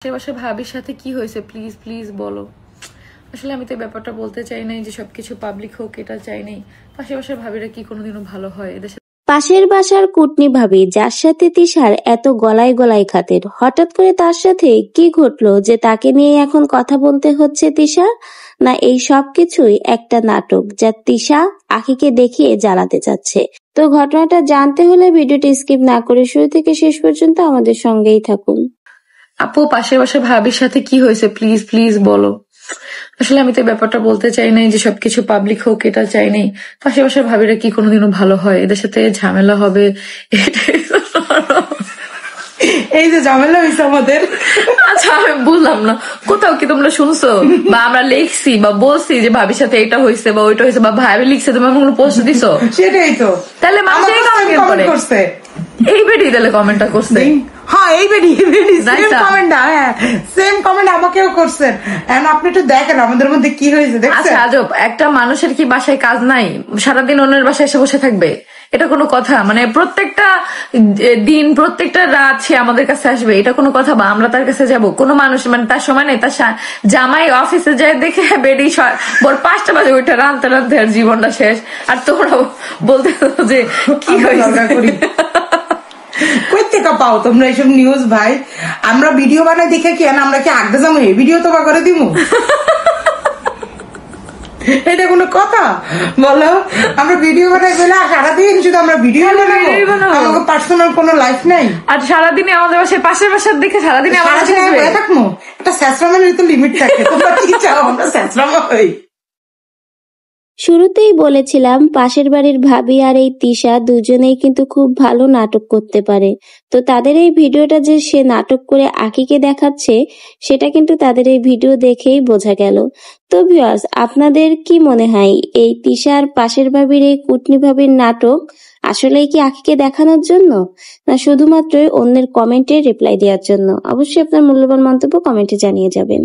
আশেপাশে ভাবির সাথে কি হয়েছে প্লিজ প্লিজ বলো। আসলে আমি তো এই ব্যাপারটা বলতে চাই নাই যে সবকিছু পাবলিক হোক, এটা চাই নাই। আশেপাশের ভাবিরা কি কোনোদিনও ভালো হয়? এদের সাথে পাশের বাসার কুটনি ভাবি, যার সাথে তিশার এত গলায় গলায় খাতির, হঠাৎ করে তার সাথে কি ঘটলো যে তাকে নিয়ে এখন কথা বলতে হচ্ছে তিশার? না এই সবকিছুই একটা নাটক যা তিশা আখিকে দেখিয়ে জ্বালাতে চাচ্ছে। তো ঘটনাটা জানতে হলে ভিডিওটি স্কিপ না করে শুরু থেকে শেষ পর্যন্ত আমাদের সঙ্গেই থাকুন। আপু, পাশের বাসার ভাবির সাথে কি হয়েছে প্লিজ প্লিজ বলো। আসলে আমি তো এই ব্যাপারটা বলতে চাই নাই যে সবকিছু পাবলিক হোক, এটা চাই নাই। আশেপাশের ভাবিরা কি কোনোদিনও ভালো হয়? এদের সাথে ঝামেলা হবে, এই যে ঝামেলা হয়েছে আমাদের। আচ্ছা আমি বুঝলাম না, কোথাও কি তোমরা শুনছো বা আমরা লিখছি বা বলছি যে ভাবির সাথে এটা হয়েছে বা ওইটা হয়েছে বা ভাবি লিখছে, তুমি কোনো পোস্ট দিছো? সেটাই তো। তাহলে মানুষ কমেন্ট করছে, এই বেডি তাহলে কমেন্টটা করছে। হ্যাঁ এই বেডি সেম কমেন্ট, হ্যাঁ সেম কমেন্ট আমাকেও করছেন। এখন আপনি একটু দেখেন আমাদের মধ্যে কি হয়েছে দেখছেন। আচ্ছা আজব, একটা মানুষের কি বাসায় কাজ নাই? সারাদিন অন্যের বাসায় এসে বসে থাকবে? এটা কোনো কথা? মানে প্রত্যেকটা দিন প্রত্যেকটা রাত সে আমাদের কাছে আসবে, এটা কোনো কথা? বা আমরা তার কাছে যাব? কোনো মানুষ মানে তার সময় নেই? তার জামাই অফিসে যায় দেখে বেডি ভোর 5টা বাজে ওইটা রানতে রানতে আর জীবনটা শেষ, আর তোমরা বলতে যে কি হয়েছে। কই থেকে পাও তোমরা এইসব নিউজ ভাই? আমরা ভিডিও বানাই দেখে কি আমরা কি আগে যাবো এই ভিডিও তো করে দিব? এটা কোনো কথা বলো? আমরা ভিডিও বানাই বলে সারাদিন শুধু আমরা ভিডিও বানাবো, আমাকে পার্সোনাল কোনো লাইফ নাই। আর সারাদিনে আমাদের বাসায় পাশের বাসার দেখে সারাদিনে আমাদের থাকবো। একটা স্যাঁচরামের তো লিমিট থাকে। তোমরা কি চাও আমরা স্যাঁচরামা হই? শুরুতেই বলেছিলাম পাশের বাড়ির ভাবি আর এই তিশা দুজনেই কিন্তু খুব ভালো নাটক করতে পারে। তো তাদের এই ভিডিওটা যে সে নাটক করে আখিকে দেখাচ্ছে, সেটা কিন্তু তাদের এই ভিডিও দেখেই বোঝা গেল। তো ভিউয়ার্স, আপনাদের কি মনে হয় এই তিশা আর পাশের ভাবির এই কুটনি ভাবির নাটক আসলেই কি আখিকে দেখানোর জন্য, না শুধুমাত্র অন্যের কমেন্টে রিপ্লাই দেওয়ার জন্য? অবশ্যই আপনার মূল্যবান মন্তব্য কমেন্টে জানিয়ে যাবেন।